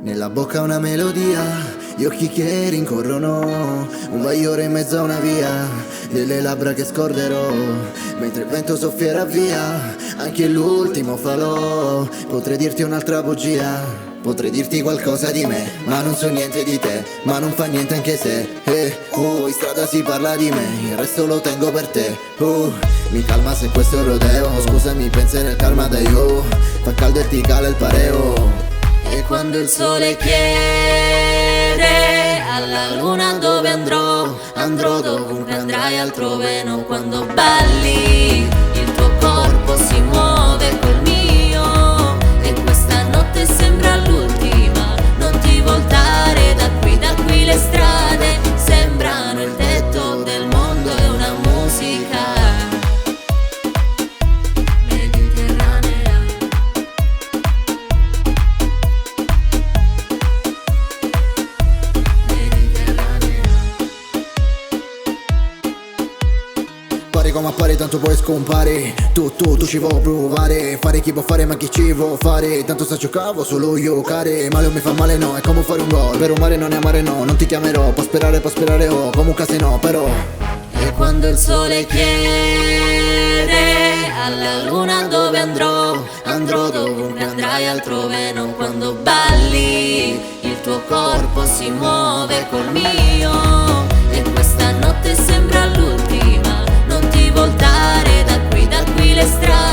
Nella bocca una melodia, gli occhi che rincorrono, un bagliore in mezzo a una via, delle labbra che scorderò, mentre il vento soffierà via, anche l'ultimo falò. Potrei dirti un'altra bugia, potrei dirti qualcosa di me, ma non so niente di te, ma non fa niente anche se in strada si parla di me, il resto lo tengo per te. Mi calma se questo è un rodeo, scusami pensi nel karma da io, fa caldo e ti cala il pareo. E quando il sole chiede alla luna dove andrò, andrò dovunque andrai altrove, non quando balli il tuo corpo si muove col mio, e questa notte sembra l'ultima, non ti voltare da qui le strade sembrano il tetto del mondo, è una musica mediterranea. Pare come appare, tanto puoi scompare. Tu ci vuoi provare. Fare chi può fare ma chi ci vuoi fare. Tanto sta giocavo solo io care. Male o mi fa male no, è come fare un gol. Per un mare non è amare no, non ti chiamerò. Può sperare oh, comunque se no però. E quando il sole chiede alla luna dove andrò, andrò dovunque andrai altrove, non quando balli il tuo corpo si muove col mio, e questa notte sembra l'ultima, non ti voltare da qui le strade